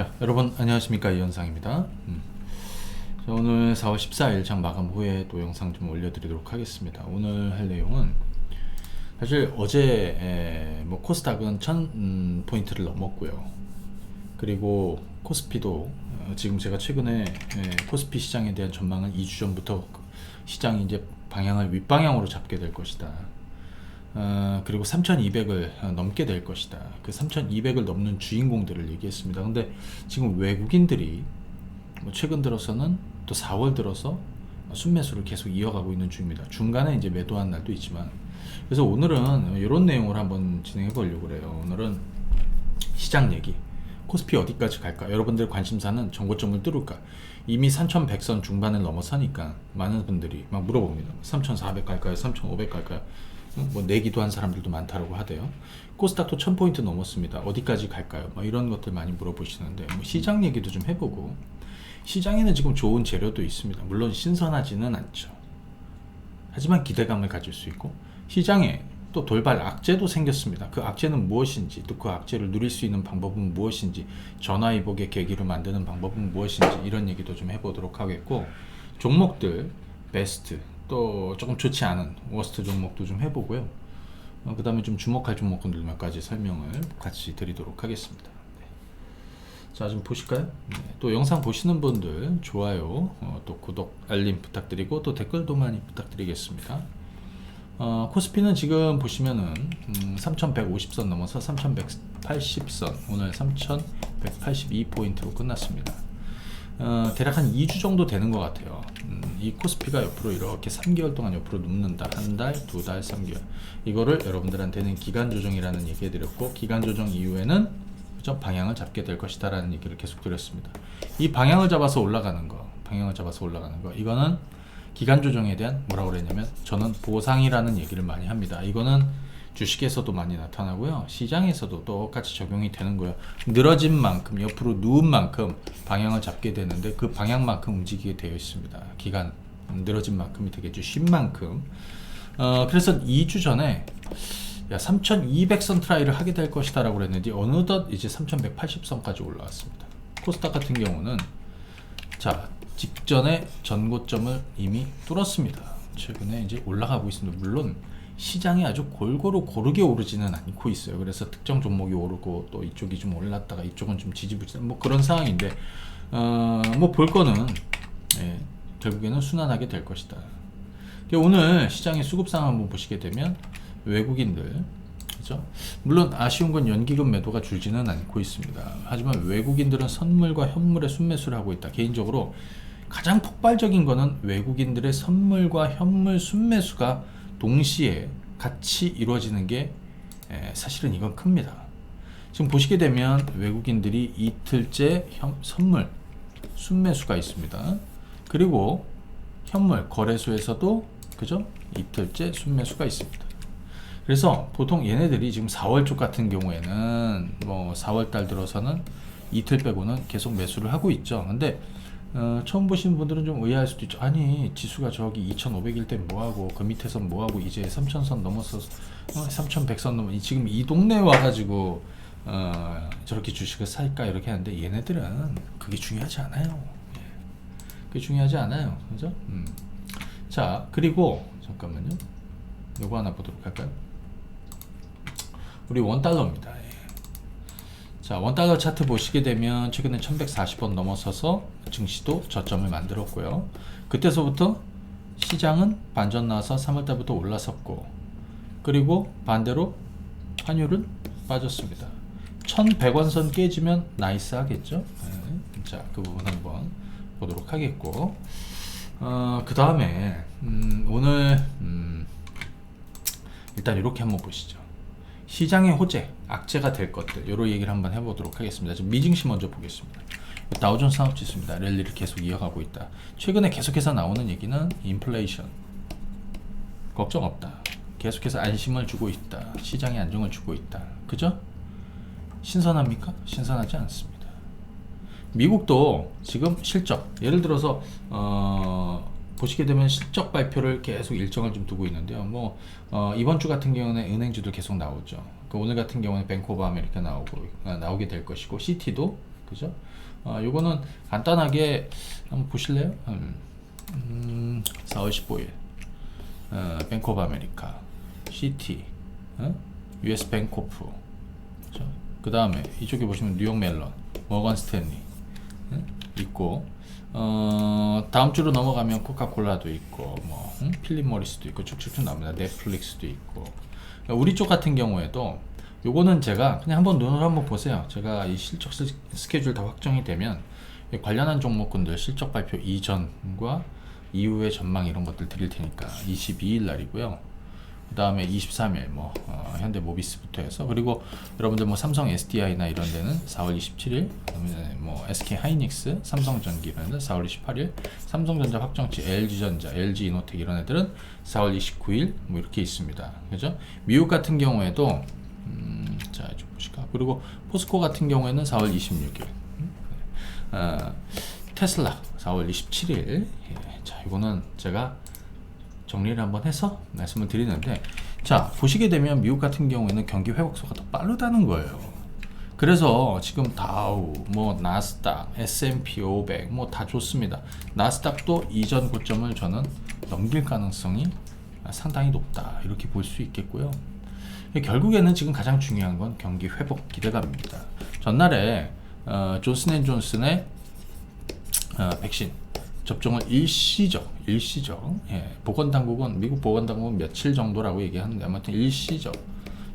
자, 여러분 안녕하십니까, 이현상입니다. 자, 오늘 4월 14일 장 마감 후에 또 영상 좀 올려드리도록 하겠습니다. 오늘 할 내용은 사실 어제 코스닥은 1000포인트를 넘었고요. 그리고 코스피도 지금 제가 최근에 코스피 시장에 대한 전망은 2주 전부터 시장이 이제 방향을 윗방향으로 잡게 될 것이다. 그리고 3200을 넘게 될 것이다. 그 3200을 넘는 주인공들을 얘기했습니다. 근데 지금 외국인들이 최근 들어서는 또 4월 들어서 순매수를 계속 이어가고 있는 중입니다. 중간에 이제 매도한 날도 있지만, 그래서 오늘은 이런 내용을 한번 진행해 보려고 그래요. 오늘은 시장 얘기, 코스피 어디까지 갈까? 여러분들 관심사는 전고점을 뚫을까? 이미 3100선 중반을 넘어서니까 많은 분들이 막 물어봅니다. 3400 갈까요? 3500 갈까요? 뭐 내기도 한 사람들도 많다고 하대요. 코스닥도 1000포인트 넘었습니다. 어디까지 갈까요? 뭐 이런 것들 많이 물어보시는데, 뭐 시장 얘기도 좀 해보고, 시장에는 지금 좋은 재료도 있습니다. 물론 신선하지는 않죠. 하지만 기대감을 가질 수 있고, 시장에 또 돌발 악재도 생겼습니다. 그 악재는 무엇인지, 또 그 악재를 누릴 수 있는 방법은 무엇인지, 전화위복의 계기를 만드는 방법은 무엇인지, 이런 얘기도 좀 해보도록 하겠고, 종목들 베스트, 또 조금 좋지 않은 워스트 종목도 좀 해보고요. 그 다음에 좀 주목할 종목들 몇 가지 설명을 같이 드리도록 하겠습니다. 네. 자, 좀 보실까요? 네. 또 영상 보시는 분들 좋아요, 또 구독, 알림 부탁드리고, 또 댓글도 많이 부탁드리겠습니다. 코스피는 지금 보시면은 3150선 넘어서 3180선, 오늘 3182포인트로 끝났습니다. 대략 한 2주 정도 되는 것 같아요. 이 코스피가 옆으로 이렇게 3개월 동안 옆으로 눕는다. 한 달, 두 달, 3개월. 이거를 여러분들한테는 기간 조정이라는 얘기 해드렸고, 기간 조정 이후에는 그죠? 방향을 잡게 될 것이다 라는 얘기를 계속 드렸습니다. 이 방향을 잡아서 올라가는 거, 이거는 기간 조정에 대한 뭐라고 그랬냐면, 저는 보상이라는 얘기를 많이 합니다. 이거는 주식에서도 많이 나타나고요, 시장에서도 똑같이 적용이 되는 거예요. 늘어진 만큼, 옆으로 누운 만큼 방향을 잡게 되는데, 그 방향만큼 움직이게 되어 있습니다. 기간 늘어진 만큼이 되겠죠. 쉰 만큼. 그래서 2주 전에 3200선 트라이를 하게 될 것이다 라고 그랬는데, 어느덧 이제 3180선까지 올라왔습니다. 코스닥 같은 경우는 자, 직전에 전고점을 이미 뚫었습니다. 최근에 이제 올라가고 있습니다. 물론 시장이 아주 골고루 고르게 오르지는 않고 있어요. 그래서 특정 종목이 오르고, 또 이쪽이 좀 올랐다가 이쪽은 좀 지지부진한 뭐 그런 상황인데, 뭐 볼 거는 결국에는 순환하게 될 것이다. 오늘 시장의 수급상 한번 보시게 되면, 외국인들, 그죠? 물론 아쉬운 건 연기금 매도가 줄지는 않고 있습니다. 하지만 외국인들은 선물과 현물의 순매수를 하고 있다. 개인적으로 가장 폭발적인 거는 외국인들의 선물과 현물 순매수가 동시에 같이 이루어지는 게 사실은 이건 큽니다. 지금 보시게 되면 외국인들이 이틀째 선물 순매수가 있습니다. 그리고 현물 거래소에서도 그죠? 이틀째 순매수가 있습니다. 그래서 보통 얘네들이 지금 4월 쪽 같은 경우에는 뭐 4월 달 들어서는 이틀 빼고는 계속 매수를 하고 있죠. 근데 처음 보시는 분들은 좀 의아할 수도 있죠. 아니, 지수가 저기 2500일 때 뭐하고, 그 밑에서 뭐하고, 이제 3000선 넘어서 3100선 넘어, 지금 이 동네에 와가지고 저렇게 주식을 살까, 이렇게 하는데, 얘네들은 그게 중요하지 않아요. 그게 중요하지 않아요. 그죠? 자, 그리고 잠깐만요, 요거 하나 보도록 할까요? 우리 원달러입니다. 자, 원달러 차트 보시게 되면 최근에 1140원 넘어서서 증시도 저점을 만들었고요. 그때서부터 시장은 반전 나와서 3월달부터 올라섰고, 그리고 반대로 환율은 빠졌습니다. 1100원선 깨지면 나이스 하겠죠. 네. 자, 그 부분 한번 보도록 하겠고, 그 다음에 오늘 일단 이렇게 한번 보시죠. 시장의 호재, 악재가 될 것들, 요런 얘기를 한번 해보도록 하겠습니다. 지금 미증시 먼저 보겠습니다. 다우존스 산업지수입니다. 랠리를 계속 이어가고 있다. 최근에 계속해서 나오는 얘기는 인플레이션, 걱정 없다, 계속해서 안심을 주고 있다, 시장에 안정을 주고 있다. 그죠? 신선합니까? 신선하지 않습니다. 미국도 지금 실적, 예를 들어서 보시게 되면 실적 발표를 계속 일정을 좀 두고 있는데요. 뭐 이번 주 같은 경우는 은행주도 계속 나오죠. 오늘 같은 경우는 뱅크 오브 아메리카 나오게 될 것이고, CT도 그죠? 요거는 간단하게 한번 보실래요? 4월 15일 뱅크 오브 아메리카, CT, US 뱅코프, 그 다음에 이쪽에 보시면 뉴욕 멜론, 머건 스탠리 있고, 다음 주로 넘어가면 코카콜라도 있고, 뭐 필립 모리스도 있고, 쭉쭉쭉 나옵니다. 넷플릭스도 있고. 우리 쪽 같은 경우에도 요거는 제가 그냥 한번 눈으로 한번 보세요. 제가 이 실적 스케줄 다 확정이 되면 관련한 종목군들 실적 발표 이전과 이후의 전망 이런 것들 드릴 테니까 22일 날이고요. 그 다음에 23일 뭐 현대 모비스부터 해서, 그리고 여러분들 뭐 삼성 SDI나 이런 데는 4월 27일, 그다음에 뭐 SK 하이닉스, 삼성전기 이런 데는 4월 28일, 삼성전자 확정치, LG전자, LG 이노텍 이런 애들은 4월 29일 뭐 이렇게 있습니다. 그죠? 미국 같은 경우에도 자, 좀 보실까? 그리고 포스코 같은 경우에는 4월 26일, 테슬라 4월 27일. 예, 자, 이거는 제가 정리를 한번 해서 말씀을 드리는데, 자, 보시게 되면 미국 같은 경우에는 경기 회복수가 더 빠르다는 거예요. 그래서 지금 다우, 뭐 나스닥, S&P 500 뭐 다 좋습니다. 나스닥도 이전 고점을 저는 넘길 가능성이 상당히 높다, 이렇게 볼 수 있겠고요. 결국에는 지금 가장 중요한 건 경기 회복 기대감입니다. 전날에 존슨앤존슨의 백신 접종을 일시적, 예, 보건당국은, 미국 보건당국은 며칠 정도라고 얘기하는데 아무튼 일시적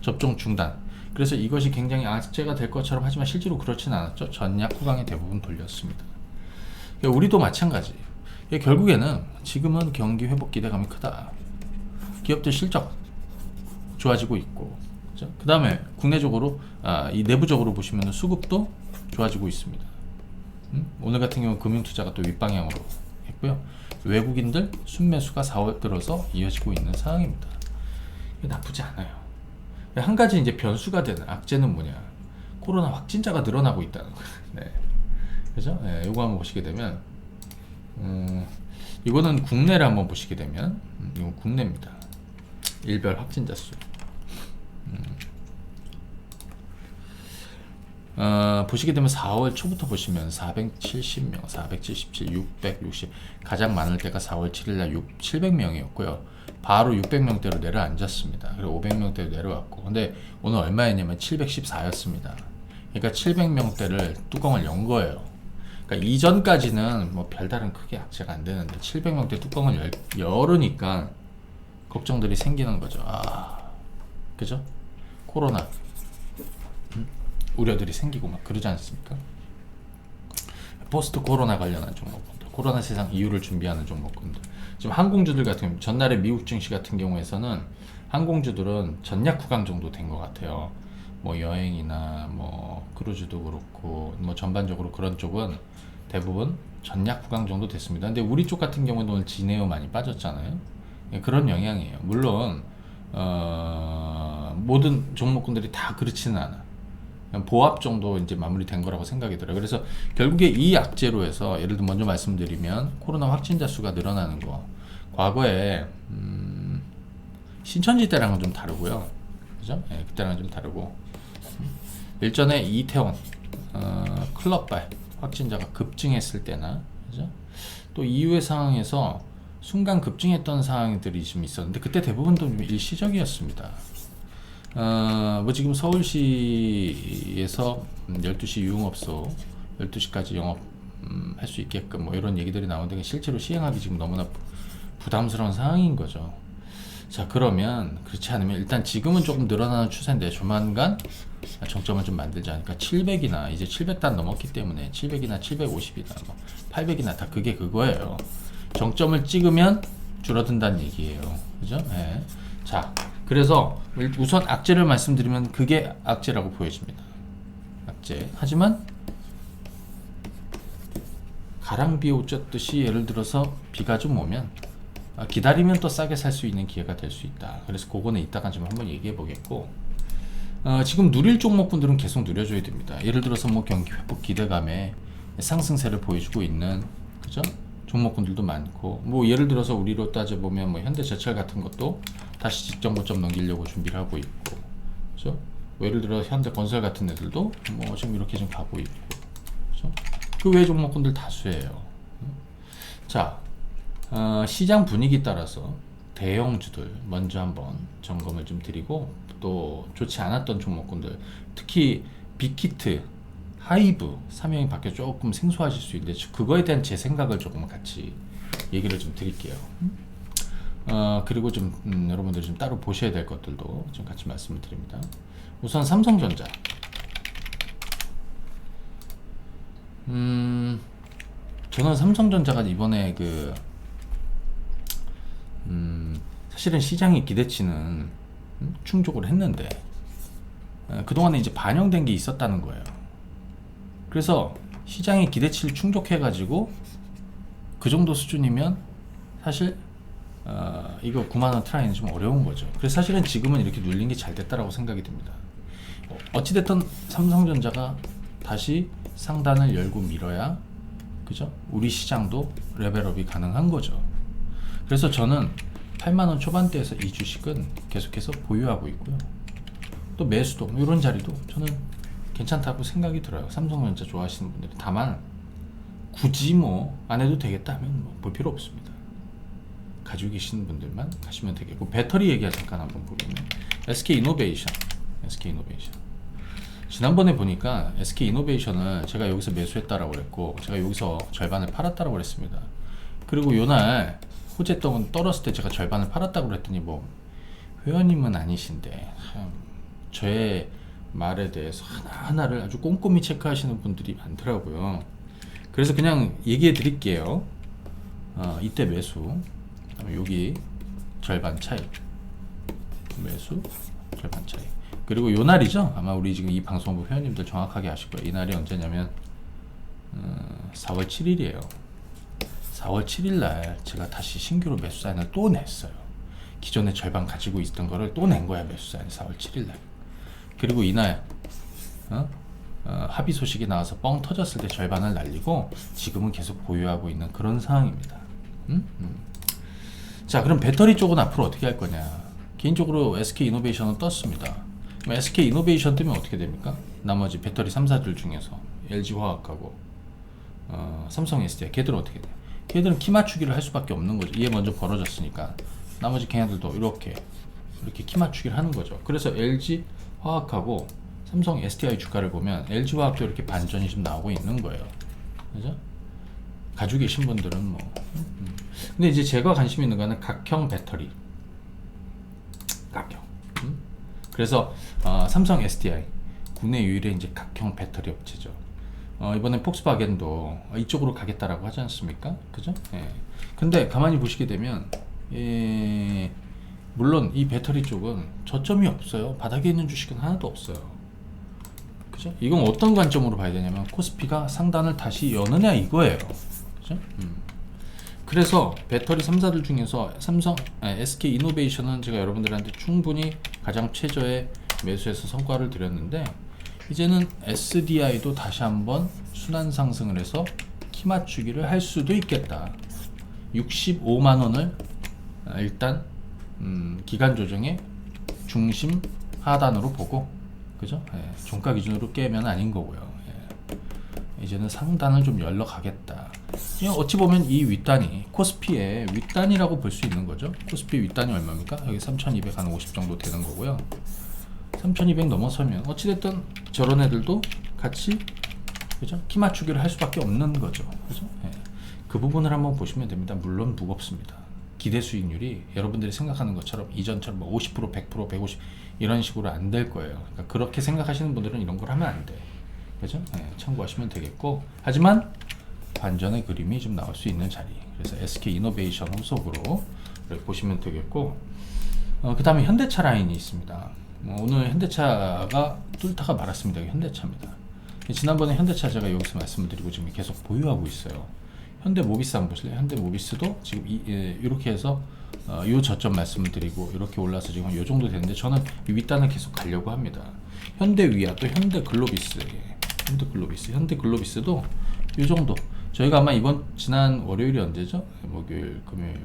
접종 중단. 그래서 이것이 굉장히 악재가 될 것처럼, 하지만 실제로 그렇지는 않았죠. 전약 후강에 대부분 돌렸습니다. 우리도 마찬가지. 결국에는 지금은 경기 회복 기대감이 크다. 기업들 실적 좋아지고 있고, 그 다음에 국내적으로 이 내부적으로 보시면 수급도 좋아지고 있습니다. 오늘 같은 경우 금융투자가 또 윗방향으로 했고요. 외국인들 순매수가 4월 들어서 이어지고 있는 상황입니다. 이게 나쁘지 않아요. 한 가지 이제 변수가 되는 악재는 뭐냐? 코로나 확진자가 늘어나고 있다는 거예요. 네. 그죠? 네, 이거 한번 보시게 되면, 이거는 국내를 한번 보시게 되면, 이건 국내입니다. 일별 확진자 수. 보시게 되면 4월 초부터 보시면 470명, 477, 660, 가장 많을 때가 4월 7일날 700명이었고요. 바로 600명대로 내려앉았습니다. 그리고 500명대로 내려왔고, 근데 오늘 얼마였냐면 714였습니다. 그러니까 700명대를 뚜껑을 연 거예요. 그러니까 이전까지는 뭐 별다른 크게 악재가 안 되는데 700명대 뚜껑을 열으니까 걱정들이 생기는 거죠. 그죠? 코로나 우려들이 생기고 막 그러지 않습니까? 포스트 코로나 관련한 종목군들, 코로나 세상 이후를 준비하는 종목군들. 지금 항공주들 같은 경우, 전날에 미국 증시 같은 경우에서는 항공주들은 전약 구강 정도 된 것 같아요. 뭐 여행이나 뭐 크루즈도 그렇고, 뭐 전반적으로 그런 쪽은 대부분 전약 구강 정도 됐습니다. 근데 우리 쪽 같은 경우는 오늘 지네어 많이 빠졌잖아요. 그런 영향이에요. 물론 모든 종목군들이 다 그렇지는 않아. 보합 정도 이제 마무리된 거라고 생각이 들어요. 그래서 결국에 이 악재로 해서, 예를 들어 먼저 말씀드리면 코로나 확진자 수가 늘어나는 거, 과거에 신천지 때랑은 좀 다르고요. 그죠? 네, 그때랑은 좀 다르고, 일전에 이태원 클럽발 확진자가 급증했을 때나, 그죠? 또 이후의 상황에서 순간 급증했던 상황들이 좀 있었는데, 그때 대부분 좀 일시적이었습니다. 뭐 지금 서울시에서 12시 유흥업소 12시까지 영업 할 수 있게끔 뭐 이런 얘기들이 나오는데, 실제로 시행하기 지금 너무나 부담스러운 상황인 거죠. 자, 그러면 그렇지 않으면 일단 지금은 조금 늘어나는 추세인데 조만간 정점을 좀 만들지 않을까. 700이나 이제 700단 넘었기 때문에 700이나 750이나 뭐 800이나 다 그게 그거예요. 정점을 찍으면 줄어든다는 얘기예요. 그죠? 네. 자, 그래서 우선 악재를 말씀드리면 그게 악재라고 보여집니다. 악재. 하지만 가랑비에 옷 젖듯이 예를 들어서 비가 좀 오면 기다리면 또 싸게 살 수 있는 기회가 될 수 있다. 그래서 그거는 이따가 좀 한번 얘기해 보겠고, 지금 누릴 종목분들은 계속 누려줘야 됩니다. 예를 들어서 뭐 경기 회복 기대감에 상승세를 보여주고 있는, 그죠? 종목군들도 많고, 뭐 예를 들어서 우리로 따져보면 뭐 현대제철 같은 것도 다시 직전 고점 넘기려고 준비를 하고 있고, 그죠? 뭐 예를 들어 현대건설 같은 애들도 뭐 지금 이렇게 좀 가고 있고, 그죠? 그 외 종목군들 다수예요. 자, 시장 분위기 따라서 대형주들 먼저 한번 점검을 좀 드리고, 또 좋지 않았던 종목군들, 특히 빅히트, 하이브, 삼형이 밖에 조금 생소하실 수 있는데 그거에 대한 제 생각을 조금 같이 얘기를 좀 드릴게요. 그리고 좀 여러분들이 좀 따로 보셔야 될 것들도 좀 같이 말씀을 드립니다. 우선 삼성전자. 저는 삼성전자가 이번에 사실은 시장이 기대치는 충족을 했는데 그동안에 이제 반영된 게 있었다는 거예요. 그래서 시장이 기대치를 충족해가지고 그 정도 수준이면 사실 이거 9만원 트라이는 좀 어려운 거죠. 그래서 사실은 지금은 이렇게 눌린 게 잘 됐다라고 생각이 듭니다. 어찌됐든 삼성전자가 다시 상단을 열고 밀어야, 그죠? 우리 시장도 레벨업이 가능한 거죠. 그래서 저는 8만원 초반대에서 이 주식은 계속해서 보유하고 있고요. 또 매수도 이런 자리도 저는 괜찮다고 생각이 들어요. 삼성전자 좋아하시는 분들이. 다만 굳이 뭐 안 해도 되겠다 하면 뭐 볼 필요 없습니다. 가지고 계시는 분들만 가시면 되겠고, 배터리 얘기 잠깐 한번 보면 SK이노베이션. 지난번에 보니까 SK이노베이션을 제가 여기서 매수했다라고 그랬고, 제가 여기서 절반을 팔았다라고 그랬습니다. 그리고 요날 호재떡은 떨었을 때 제가 절반을 팔았다고 그랬더니 뭐 회원님은 아니신데 저의 말에 대해서 하나하나를 아주 꼼꼼히 체크하시는 분들이 많더라고요. 그래서 그냥 얘기해 드릴게요. 이때 매수, 여기 절반 차이, 매수 절반 차이. 그리고 요 날이죠. 아마 우리 지금 이 방송부 회원님들 정확하게 아실 거예요. 이 날이 언제냐면 4월 7일이에요. 4월 7일 날 제가 다시 신규로 매수 사인을 또 냈어요. 기존에 절반 가지고 있던 거를 또 낸 거야, 매수 사인. 4월 7일 날. 그리고 이날 합의 소식이 나와서 뻥 터졌을 때 절반을 날리고 지금은 계속 보유하고 있는 그런 상황입니다. 자, 그럼 배터리 쪽은 앞으로 어떻게 할 거냐. 개인적으로 SK이노베이션은 떴습니다. 그럼 SK이노베이션 뜨면 어떻게 됩니까? 나머지 배터리 3사들 중에서 LG화학하고 삼성 SDI, 걔들은 어떻게 돼요? 걔들은 키 맞추기를 할 수밖에 없는 거죠. 얘 먼저 벌어졌으니까 나머지 걔네들도 이렇게 키 맞추기를 하는 거죠. 그래서 LG화학하고 삼성 SDI 주가를 보면 LG화학도 이렇게 반전이 좀 나오고 있는 거예요. 그죠? 가지고 계신 분들은 뭐 근데 이제 제가 관심 있는 거는 각형 배터리, 각형. 그래서 삼성 SDI 국내 유일의 이제 각형 배터리 업체죠. 이번에 폭스바겐도 이쪽으로 가겠다라고 하지 않습니까? 그죠? 예. 근데 가만히 보시게 되면 물론 이 배터리 쪽은 저점이 없어요. 바닥에 있는 주식은 하나도 없어요. 그죠? 이건 어떤 관점으로 봐야 되냐면 코스피가 상단을 다시 여느냐 이거예요. 그죠? 그래서 배터리 3사들 중에서 SK이노베이션은 제가 여러분들한테 충분히 가장 최저의 매수해서 성과를 드렸는데, 이제는 SDI도 다시 한번 순환 상승을 해서 키 맞추기를 할 수도 있겠다. 65만원을 일단 기간 조정의 중심 하단으로 보고, 그죠? 예, 종가 기준으로 깨면 아닌 거고요. 예. 이제는 상단을 좀 열러 가겠다. 어찌 보면 이 윗단이 코스피의 윗단이라고 볼 수 있는 거죠. 코스피 윗단이 얼마입니까? 여기 3250 정도 되는 거고요. 3200 넘어서면 어찌됐든 저런 애들도 같이, 그죠? 키 맞추기를 할 수밖에 없는 거죠. 그죠? 예. 그 부분을 한번 보시면 됩니다. 물론 무겁습니다. 기대 수익률이 여러분들이 생각하는 것처럼 이전처럼 50%, 100%, 150 이런 식으로 안 될 거예요. 그러니까 그렇게 생각하시는 분들은 이런 걸 하면 안 돼. 그죠? 네, 참고하시면 되겠고, 하지만 반전의 그림이 좀 나올 수 있는 자리. 그래서 SK이노베이션 후속으로 보시면 되겠고, 그 다음에 현대차 라인이 있습니다. 오늘 현대차가 뚫다가 말았습니다. 현대차입니다. 지난번에 현대차 제가 여기서 말씀을 드리고 지금 계속 보유하고 있어요. 현대모비스 한번 보실래요? 현대모비스도 지금 이렇게 해서 요 저점 말씀을 드리고 이렇게 올라서 지금 요 정도 되는데, 저는 이 윗단을 계속 가려고 합니다. 현대위아 또 현대글로비스, 현대글로비스도 요 정도. 저희가 아마 지난 월요일이 언제죠? 목요일, 금요일,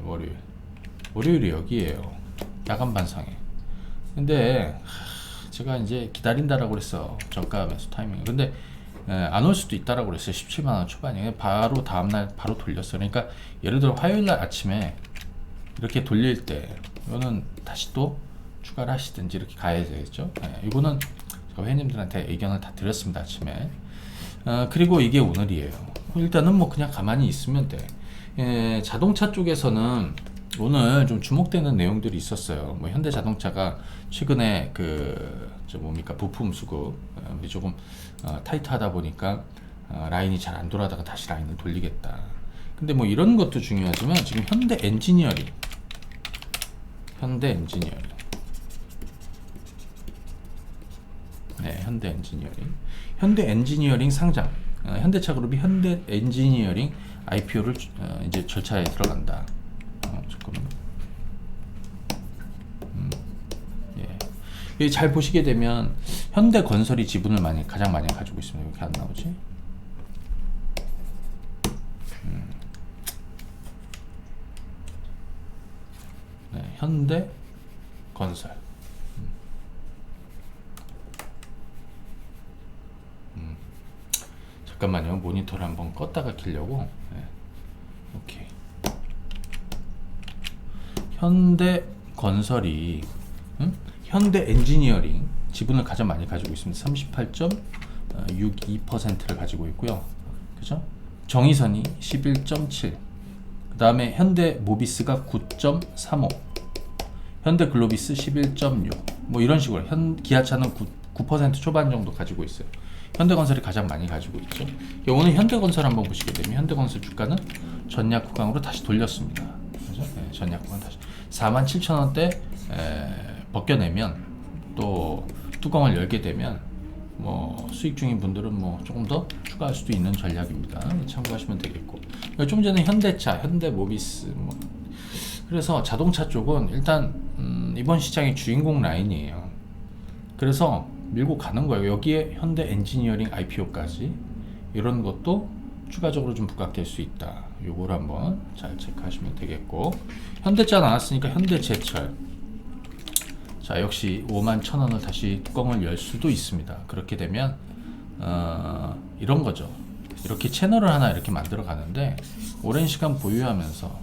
월요일이 여기에요. 야간 반상에. 근데 제가 이제 기다린다라고 그랬어. 저가 매수 타이밍. 근데 안 올 수도 있다라고 그랬어요. 17만 원 초반에 바로 다음날 바로 돌렸어요. 그러니까 예를 들어 화요일날 아침에 이렇게 돌릴 때 이거는 다시 또 추가를 하시든지 이렇게 가야 되겠죠. 이거는 제가 회원님들한테 의견을 다 드렸습니다, 아침에. 그리고 이게 오늘이에요. 일단은 뭐 그냥 가만히 있으면 돼. 자동차 쪽에서는 오늘 좀 주목되는 내용들이 있었어요. 뭐 현대자동차가 최근에 뭡니까 부품 수급 조금 타이트하다 보니까 라인이 잘 안 돌아다가 다시 라인을 돌리겠다. 근데 뭐 이런 것도 중요하지만 지금 현대 엔지니어링 현대 엔지니어링 상장, 현대차그룹이 현대 엔지니어링 IPO를 이제 절차에 들어간다. 잠깐만. 예. 잘 보시게 되면 현대건설이 지분을 가장 많이 가지고 있습니다. 이렇게 안 나오지? 네, 현대건설. 잠깐만요. 모니터를 한번 껐다가 켜려고. 네. 오케이. 현대건설이 현대엔지니어링 지분을 가장 많이 가지고 있습니다. 38.62%를 가지고 있고요. 그죠? 정의선이 11.7. 그 다음에 현대모비스가 9.35. 현대글로비스 11.6. 뭐 이런 식으로 기아차는 9% 초반 정도 가지고 있어요. 현대건설이 가장 많이 가지고 있죠. 오늘 현대건설 한번 보시게 되면 현대건설 주가는 전약 구간으로 다시 돌렸습니다. 그죠? 네, 전약 구간 다시 47,000원대 벗겨내면 또 뚜껑을 열게 되면 뭐 수익 중인 분들은 뭐 조금 더 추가할 수도 있는 전략입니다. 참고하시면 되겠고, 좀 전에 현대차, 현대모비스 뭐 그래서 자동차 쪽은 일단 이번 시장의 주인공 라인이에요. 그래서 밀고 가는 거예요. 여기에 현대 엔지니어링 IPO까지 이런 것도 추가적으로 좀 부각될 수 있다. 요걸 한번 잘 체크하시면 되겠고, 현대차 나왔으니까 현대제철. 자, 역시 51,000원을 다시 뚜껑을 열 수도 있습니다. 그렇게 되면 이런 거죠. 이렇게 채널을 하나 이렇게 만들어 가는데 오랜 시간 보유하면서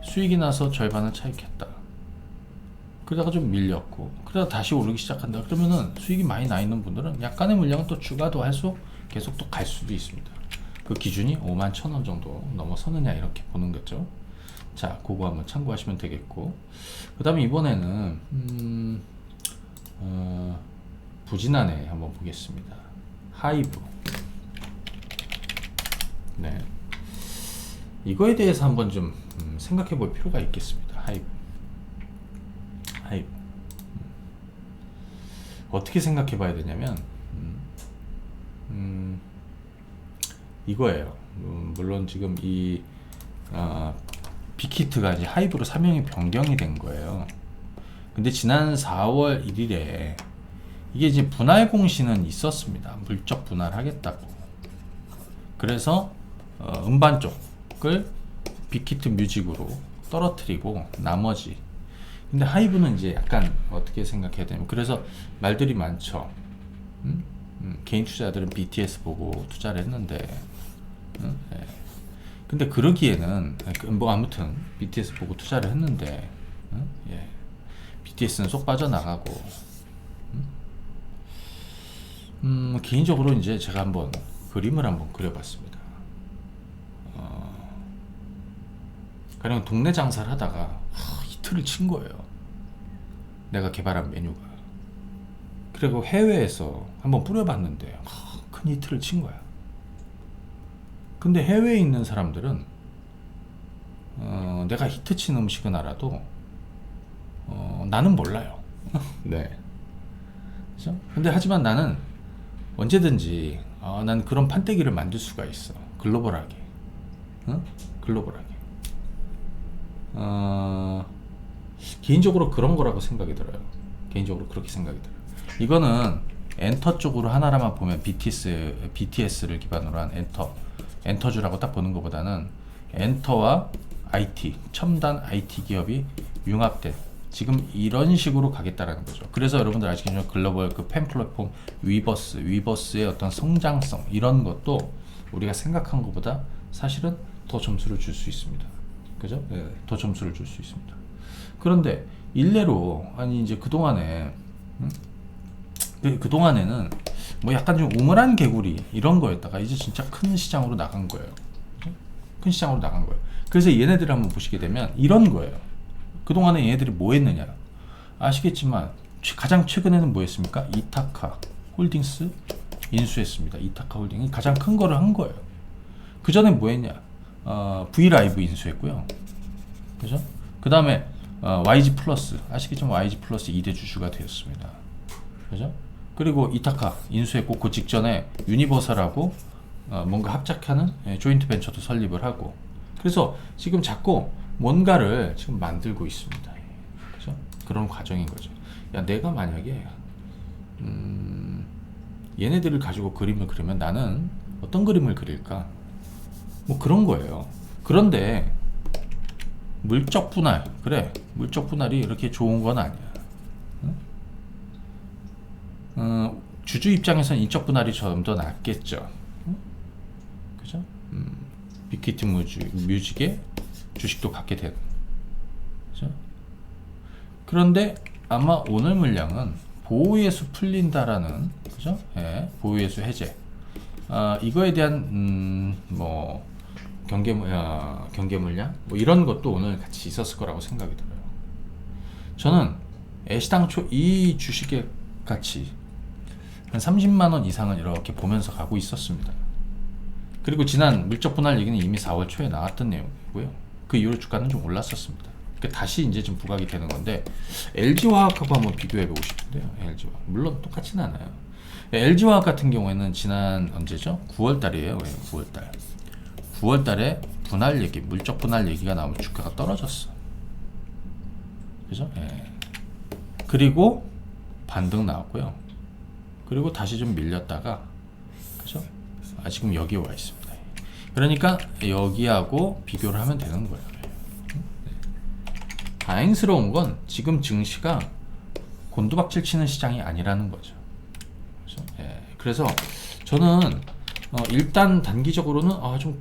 수익이 나서 절반을 차익했다. 그러다가 좀 밀렸고, 그러다가 다시 오르기 시작한다. 그러면은 수익이 많이 나 있는 분들은 약간의 물량은 또 추가도 할 수, 계속 또 갈 수도 있습니다. 그 기준이 51,000원 정도 넘어서느냐 이렇게 보는 거죠. 자, 그거 한번 참고하시면 되겠고, 그 다음에 이번에는 부진하네 한번 보겠습니다. 하이브. 네, 이거에 대해서 한번 좀 생각해 볼 필요가 있겠습니다. 하이브. 어떻게 생각해 봐야 되냐면 이거예요. 물론 지금 이 빅히트가 이제 하이브로 사명이 변경이 된 거예요. 근데 지난 4월 1일에 이게 이제 분할 공시는 있었습니다. 물적 분할하겠다고. 그래서 음반 쪽을 빅히트 뮤직으로 떨어뜨리고 나머지, 근데 하이브는 이제 약간 어떻게 생각해야 되냐면, 그래서 말들이 많죠. 개인 투자자들은 BTS 보고 투자를 했는데, 네. 근데 그러기에는 뭐 아무튼 BTS 보고 투자를 했는데, 예. BTS는 쏙 빠져나가고, 개인적으로 이제 제가 한번 그림을 한번 그려봤습니다. 가령 동네 장사를 하다가 히트를 친 거예요. 내가 개발한 메뉴가. 그리고 해외에서 한번 뿌려봤는데 큰 히트를 친 거야. 근데 해외에 있는 사람들은 내가 히트친 음식은 알아도 나는 몰라요. 네. 그렇죠? 근데 하지만 나는 언제든지 난 그런 판때기를 만들 수가 있어. 글로벌하게. 글로벌하게. 개인적으로 그런 거라고 생각이 들어요. 개인적으로 그렇게 생각이 들어요. 이거는 엔터 쪽으로 하나라만 보면 BTS를 기반으로 한 엔터주라고 딱 보는 것보다는 엔터와 IT, 첨단 IT 기업이 융합된 지금 이런 식으로 가겠다라는 거죠. 그래서 여러분들 아시겠지만 글로벌 그 팬 플랫폼 위버스의 어떤 성장성 이런 것도 우리가 생각한 것보다 사실은 더 점수를 줄 수 있습니다. 그죠? 네, 더 점수를 줄 수 있습니다. 그런데 일례로 아니 이제 그동안에 그동안에는 뭐 약간 좀 우물한 개구리 이런 거였다가 이제 진짜 큰 시장으로 나간 거예요. 큰 시장으로 나간 거예요. 그래서 얘네들을 한번 보시게 되면 이런 거예요. 그동안에 얘네들이 뭐 했느냐 아시겠지만 가장 최근에는 뭐 했습니까? 이타카 홀딩스 인수했습니다. 이타카 홀딩이 가장 큰 거를 한 거예요. 그 전에 뭐 했냐? V라이브 인수했고요. 그죠? 그 다음에 YG 플러스 아시겠지만 YG 플러스 2대 주주가 되었습니다. 그죠? 그리고 이타카 인수했고 그 직전에 유니버설하고 뭔가 합작하는 조인트 벤처도 설립을 하고 그래서 지금 자꾸 뭔가를 지금 만들고 있습니다. 그죠? 그런 과정인 거죠. 야, 내가 만약에 얘네들을 가지고 그림을 그리면 나는 어떤 그림을 그릴까? 뭐 그런 거예요. 그런데 물적 분할, 그래, 물적 분할이 이렇게 좋은 건 아니야. 주주 입장에서는 인적 분할이 좀 더 낫겠죠. 그죠? 빅히트 뮤직의 주식도 갖게 되는. 그죠? 그런데 아마 오늘 물량은 보호예수 풀린다라는, 그죠? 예, 보호예수 해제. 이거에 대한 뭐 경계 물량 뭐 이런 것도 오늘 같이 있었을 거라고 생각이 들어요. 저는 애시당초 이 주식의 가치 한 30만 원 이상은 이렇게 보면서 가고 있었습니다. 그리고 지난 물적 분할 얘기는 이미 4월 초에 나왔던 내용이고요. 그 이후로 주가는 좀 올랐었습니다. 그러니까 다시 이제 좀 부각이 되는 건데 LG화학하고 한번 비교해 보고 싶은데요. LG화학 물론 똑같지는 않아요. LG화학 같은 경우에는 지난 언제죠? 9월 달이에요. 9월 달. 9월 달에 분할 얘기, 물적 분할 얘기가 나오면 주가가 떨어졌어. 그죠? 예. 그리고 반등 나왔고요. 그리고 다시 좀 밀렸다가, 그죠? 지금 여기에 와 있습니다. 그러니까 여기하고 비교를 하면 되는 거예요. 다행스러운 건 지금 증시가 곤두박질 치는 시장이 아니라는 거죠. 그렇죠? 예. 그래서 저는 일단 단기적으로는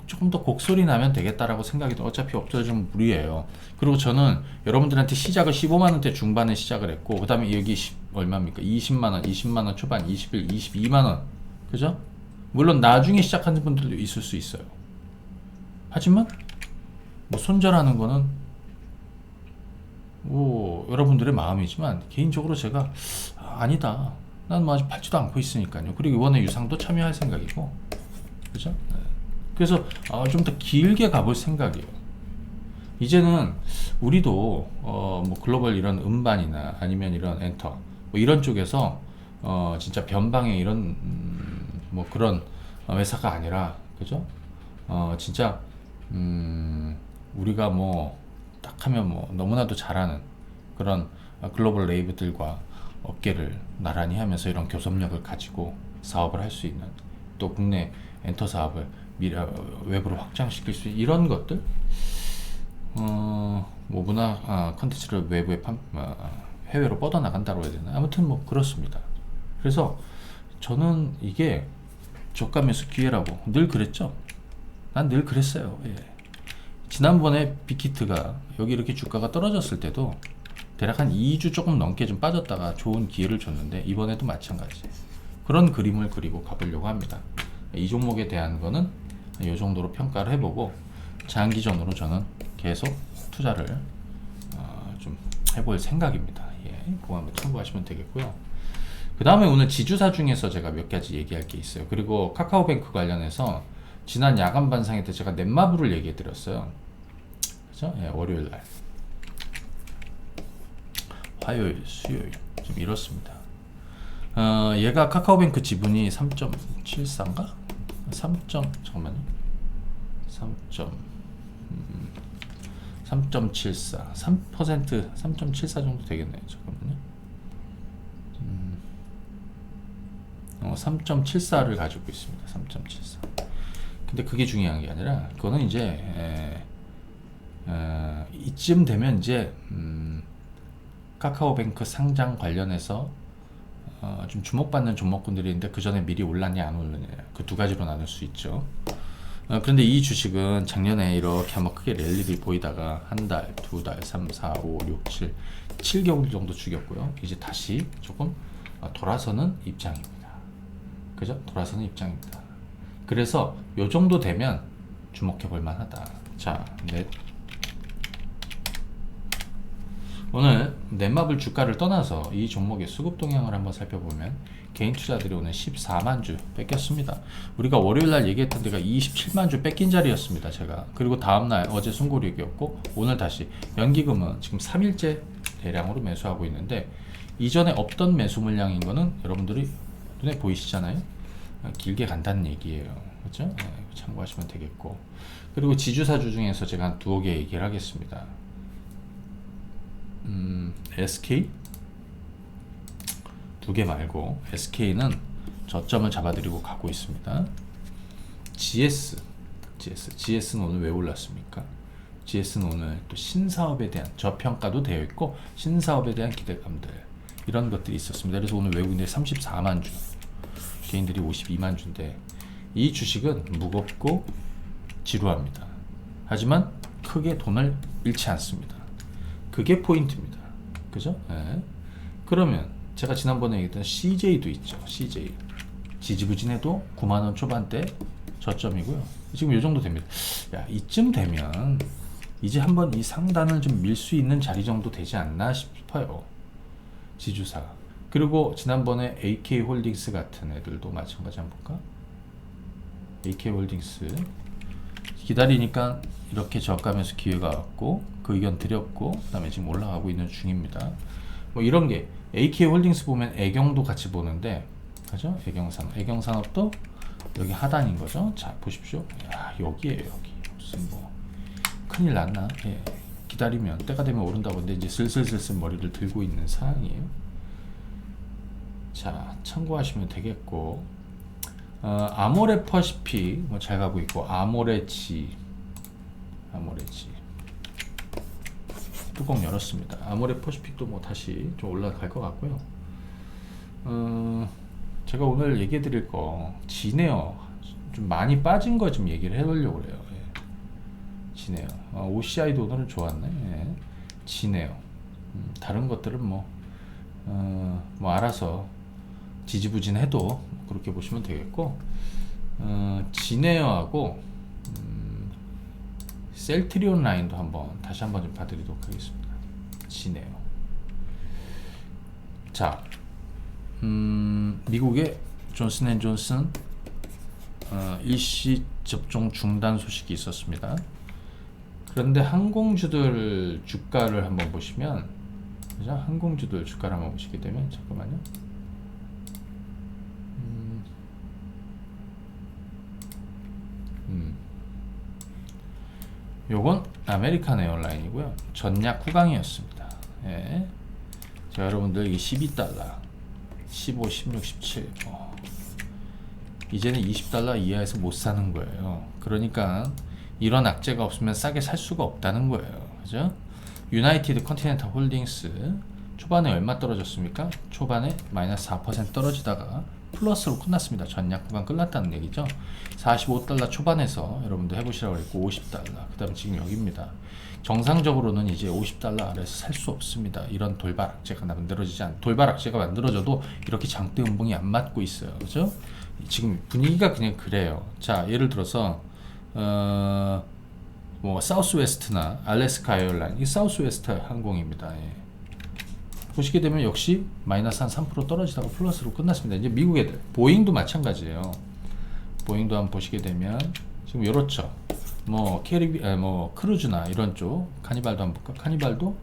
조금 더 곡소리 나면 되겠다라고 생각이 들어요. 어차피 업적 좀 무리예요. 그리고 저는 여러분들한테 시작을 15만 원대 중반에 시작을 했고 그 다음에 여기 얼마입니까? 20만 원, 20만 원 초반, 21, 22만 원, 그죠? 물론 나중에 시작하는 분들도 있을 수 있어요. 하지만 뭐 손절하는 거는 뭐 여러분들의 마음이지만 개인적으로 제가 아니다. 난 뭐 아직 팔지도 않고 있으니까요. 그리고 이번에 유상도 참여할 생각이고, 그죠? 네. 그래서 좀 더 길게 가볼 생각이에요. 이제는 우리도 뭐 글로벌 이런 음반이나 아니면 이런 엔터 뭐 이런 쪽에서 진짜 변방의 이런 뭐 그런 회사가 아니라, 그죠? 진짜 우리가 뭐 딱 하면 뭐 너무나도 잘하는 그런 글로벌 레이블들과 어깨를 나란히 하면서 이런 교섭력을 가지고 사업을 할 수 있는, 또 국내 엔터 사업을 외부로 확장시킬 수 있는 이런 것들, 뭐 문화 컨텐츠를 외부에 해외로 뻗어나간다고 해야 되나, 아무튼 뭐 그렇습니다. 그래서 저는 이게 저가 매수 기회라고 늘 그랬죠. 난 늘 그랬어요. 예. 지난번에 빅히트가 여기 이렇게 주가가 떨어졌을 때도 대략 한 2주 조금 넘게 좀 빠졌다가 좋은 기회를 줬는데 이번에도 마찬가지 그런 그림을 그리고 가보려고 합니다. 이 종목에 대한 거는 이 정도로 평가를 해보고 장기전으로 저는 계속 투자를 좀 해볼 생각입니다. 예, 그거 한번 참고하시면 되겠고요. 그 다음에 오늘 지주사 중에서 제가 몇 가지 얘기할 게 있어요. 그리고 카카오뱅크 관련해서 지난 야간 반상회 때 제가 넷마블을 얘기해 드렸어요. 그죠? 예, 월요일 날. 화요일, 수요일 좀 이렇습니다. 얘가 카카오뱅크 지분이 3.74인가? 3.74 3% 3.74 정도 되겠네요. 잠깐만요. 3.74를 가지고 있습니다. 3.74. 근데 그게 중요한 게 아니라 그거는 이제 이쯤 되면 이제 카카오뱅크 상장 관련해서 좀 주목받는 종목군들이 있는데 그 전에 미리 올랐냐 안 올랐냐 그 두 가지로 나눌 수 있죠. 그런데 이 주식은 작년에 이렇게 한번 크게 랠리를 보이다가 한 달, 두 달, 3, 4, 5, 6, 7, 7개월 정도 죽였고요. 이제 다시 조금 돌아서는 입장입니다. 그죠? 돌아서는 입장입니다. 그래서 요 정도 되면 주목해 볼 만하다. 자, 오늘 넷마블 주가를 떠나서 이 종목의 수급 동향을 한번 살펴보면 개인 투자들이 오늘 14만 주 뺏겼습니다. 우리가 월요일날 얘기했던 데가 27만 주 뺏긴 자리였습니다. 제가. 그리고 다음날 어제 순고리익이었고 오늘 다시 연기금은 지금 3일째 대량으로 매수하고 있는데 이전에 없던 매수 물량인 거는 여러분들이 눈에 보이시잖아요. 길게 간다는 얘기예요. 그렇죠? 네, 참고하시면 되겠고 그리고 지주사주 중에서 제가 한 두어 개 얘기를 하겠습니다. SK 두 개 말고 SK는 저점을 잡아드리고 가고 있습니다. GS는 오늘 왜 올랐습니까? GS는 오늘 또 신사업에 대한 저평가도 되어 있고 신사업에 대한 기대감들 이런 것들이 있었습니다. 그래서 오늘 외국인들이 34만 주, 개인들이 52만 주인데 이 주식은 무겁고 지루합니다. 하지만 크게 돈을 잃지 않습니다. 그게 포인트입니다. 그죠? 네. 그러면 제가 지난번에 얘기했던 CJ도 있죠. CJ 지지부진해도 9만원 초반대 저점이고요. 지금 이 정도 됩니다. 야, 이쯤 되면 이제 한번 이 상단을 좀 밀 수 있는 자리 정도 되지 않나 싶어요. 지주사. 그리고 지난번에 AK홀딩스 같은 애들도 마찬가지 한번 볼까? AK홀딩스 기다리니까 이렇게 저가면서 기회가 왔고 그 의견 드렸고 그 다음에 지금 올라가고 있는 중입니다. 뭐 이런 게 AK홀딩스 보면 애경도 같이 보는데 그죠? 애경산업도 여기 하단인 거죠. 자 보십시오. 야, 여기에요. 여기 무슨 뭐 큰일 났나? 예. 기다리면 때가 되면 오른다고 근데 이제 슬슬 머리를 들고 있는 상황이에요. 자 참고하시면 되겠고 아모레 퍼시픽 뭐 잘 가고 있고 아모레지 뚜껑 열었습니다. 아모레 퍼시픽도 뭐 다시 좀 올라갈 것 같고요. 제가 오늘 얘기해 드릴 거 지네어 좀 많이 빠진 거 좀 얘기를 해보려고 그래요. 예. 지네어 OCI도 오늘은 좋았네. 예. 지네어 다른 것들은 뭐 알아서 지지부진해도 그렇게 보시면 되겠고 지네어하고 셀트리온 라인도 다시 한번 좀 봐드리도록 하겠습니다. 지네어. 자, 미국의 존슨앤존슨 일시 접종 중단 소식이 있었습니다. 그런데 항공주들 주가를 한번 보시면, 그죠? 항공주들 주가를 한번 보시게 되면 잠깐만요. 요건 아메리칸 에어라인이고요. 전약 후강이었습니다. 예. 자, 여러분들 이게 12달러, 15, 16, 17. 이제는 20달러 이하에서 못 사는 거예요. 그러니까 이런 악재가 없으면 싸게 살 수가 없다는 거예요. 그죠? 유나이티드 컨티넨탈 홀딩스 초반에 얼마 떨어졌습니까? 초반에 마이너스 4% 떨어지다가 플러스로 끝났습니다. 전약 구간 끝났다는 얘기죠. 45달러 초반에서 여러분들 해보시라고 했고 50달러 그 다음에 지금 여기입니다. 정상적으로는 이제 50달러 아래에서 살 수 없습니다. 이런 돌발 악재가 만들어지지 돌발 악재가 만들어져도 이렇게 장대 음봉이 안 맞고 있어요. 그죠? 지금 분위기가 그냥 그래요. 자, 예를 들어서 뭐 사우스웨스트나 알래스카 에어라인 이 사우스웨스트 항공입니다. 예. 보시게 되면 역시 마이너스 한 3% 떨어지다가 플러스로 끝났습니다. 이제 미국 애들 보잉도 마찬가지예요. 보잉도 한번 보시게 되면 지금 이렇죠. 뭐 뭐 크루즈나 이런 쪽 카니발도 한번 볼까? 카니발도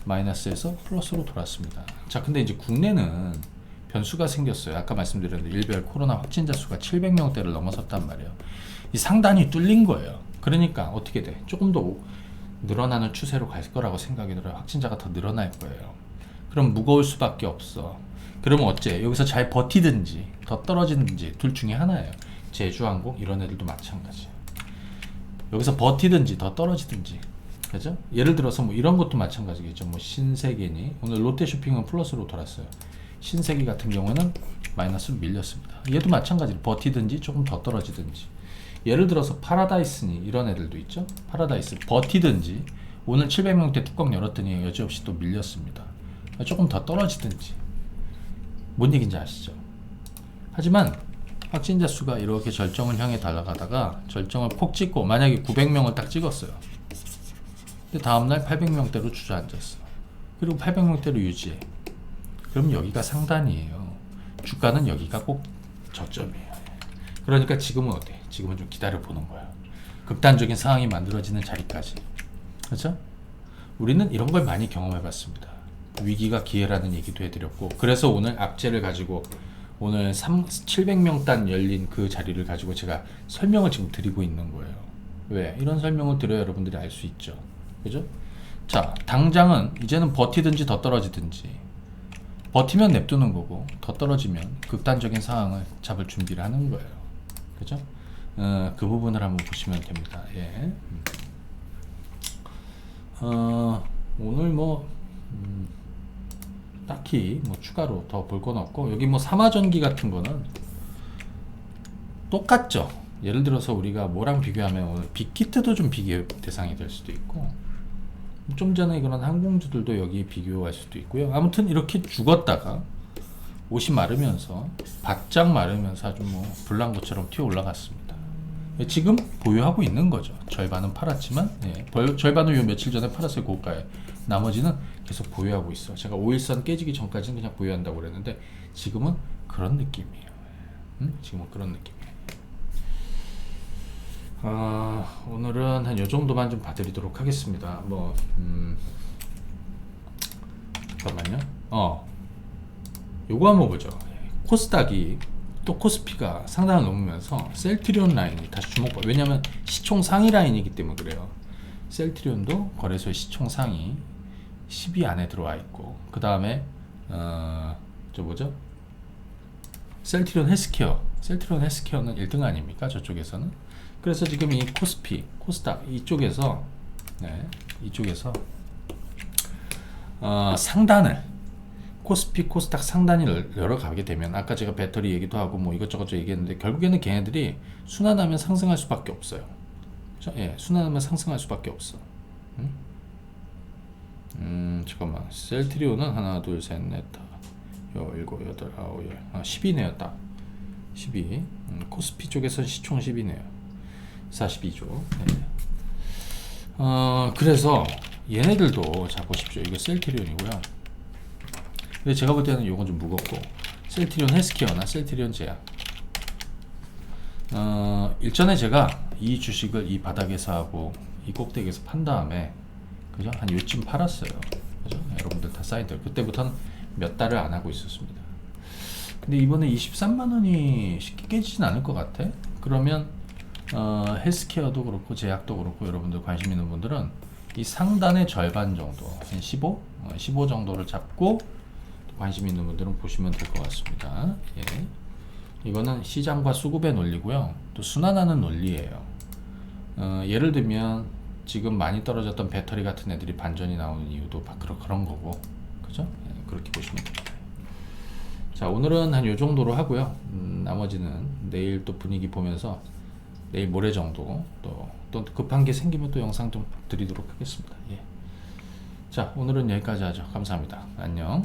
마이너스에서 플러스로 돌았습니다. 자, 근데 이제 국내는 변수가 생겼어요. 아까 말씀드렸는데 일별 코로나 확진자 수가 700명대를 넘어섰단 말이에요. 이 상단이 뚫린 거예요. 그러니까 어떻게 돼? 조금 더 늘어나는 추세로 갈 거라고 생각이 들어요. 확진자가 더 늘어날 거예요. 그럼 무거울 수밖에 없어. 그러면 어째? 여기서 잘 버티든지 더 떨어지든지 둘 중에 하나예요. 제주항공 이런 애들도 마찬가지예요. 여기서 버티든지 더 떨어지든지 그죠? 예를 들어서 뭐 이런 것도 마찬가지겠죠. 뭐 신세계니 오늘 롯데쇼핑은 플러스로 돌았어요. 신세계 같은 경우는 마이너스로 밀렸습니다. 얘도 마찬가지로 버티든지 조금 더 떨어지든지. 예를 들어서 파라다이스니 이런 애들도 있죠. 파라다이스 버티든지 오늘 700명대 뚜껑 열었더니 여지없이 또 밀렸습니다. 조금 더 떨어지든지. 뭔 얘기인지 아시죠? 하지만 확진자 수가 이렇게 절정을 향해 달아가다가 절정을 폭 찍고 만약에 900명을 딱 찍었어요. 근데 다음날 800명대로 주저앉았어. 그리고 800명대로 유지해. 그럼 여기가 상단이에요. 주가는 여기가 꼭 저점이에요. 그러니까 지금은 어때? 지금은 좀 기다려보는 거야. 극단적인 상황이 만들어지는 자리까지. 그렇죠? 우리는 이런 걸 많이 경험해봤습니다. 위기가 기회라는 얘기도 해드렸고, 그래서 오늘 악재를 가지고 오늘 700명 단 열린 그 자리를 가지고 제가 설명을 지금 드리고 있는 거예요. 왜? 이런 설명을 드려야 여러분들이 알 수 있죠. 그죠? 자, 당장은 이제는 버티든지 더 떨어지든지, 버티면 냅두는 거고 더 떨어지면 극단적인 상황을 잡을 준비를 하는 거예요. 그죠? 그 부분을 한번 보시면 됩니다. 예. 오늘 뭐 딱히 뭐 추가로 더 볼 건 없고, 여기 뭐 삼화전기 같은 거는 똑같죠. 예를 들어서 우리가 뭐랑 비교하면 오늘 빅히트도 좀 비교 대상이 될 수도 있고, 좀 전에 그런 항공주들도 여기 비교할 수도 있고요. 아무튼 이렇게 죽었다가 옷이 마르면서 바짝 마르면서 아주 뭐 불난 것처럼 튀어 올라갔습니다. 지금 보유하고 있는 거죠. 절반은 팔았지만, 예, 절반은 요 며칠 전에 팔았어요. 고가에. 나머지는 계속 보유하고 있어. 제가 5일선 깨지기 전까지는 그냥 보유한다고 그랬는데 지금은 그런 느낌이에요. 지금은 그런 느낌이에요. 오늘은 한 요 정도만 좀 봐드리도록 하겠습니다. 뭐 잠깐만요. 요거 한번 보죠. 코스닥이 또 코스피가 상단을 넘으면서 셀트리온 라인이 다시 주목받아. 왜냐하면 시총 상위 라인이기 때문에 그래요. 셀트리온도 거래소의 시총 상위 10위 안에 들어와 있고, 그 다음에 저 뭐죠? 셀트리온 헬스케어는 1등 아닙니까? 저쪽에서는. 그래서 지금 이 코스피, 코스닥 이쪽에서 상단을, 코스피, 코스닥 상단을 열어가게 되면, 아까 제가 배터리 얘기도 하고 뭐 이것저것 얘기했는데, 결국에는 걔네들이 순환하면 상승할 수밖에 없어요. 그렇죠? 예, 순환하면 상승할 수밖에 없어. 잠깐만. 셀트리온은 하나, 둘, 셋, 넷, 다, 일곱, 여덟, 아홉, 열, 10이네요, 딱. 12. 코스피 쪽에서는 시총 10이네요. 42조. 네. 그래서 얘네들도 자 보십시오. 이거 셀트리온이고요. 근데 제가 볼 때는 요건 좀 무겁고, 셀트리온 헬스케어나 셀트리온 제약. 일전에 제가 이 주식을 이 바닥에서 하고 이 꼭대기에서 판 다음에, 그죠? 한 요쯤 팔았어요. 그죠? 여러분들 다 사인들. 그때부터는 몇 달을 안 하고 있었습니다. 근데 이번에 23만원이 쉽게 깨지진 않을 것 같아. 그러면 헬스케어도 그렇고 제약도 그렇고 여러분들 관심 있는 분들은 이 상단의 절반 정도, 한 15 정도를 잡고 관심 있는 분들은 보시면 될 것 같습니다. 예. 이거는 시장과 수급의 논리고요. 또 순환하는 논리예요. 예를 들면 지금 많이 떨어졌던 배터리 같은 애들이 반전이 나오는 이유도 그런 거고, 그죠? 예, 그렇게 보시면 됩니다. 자, 오늘은 한 요 정도로 하고요. 나머지는 내일 또 분위기 보면서 내일 모레 정도 또 급한 게 생기면 또 영상 좀 드리도록 하겠습니다. 예. 자, 오늘은 여기까지 하죠. 감사합니다. 안녕.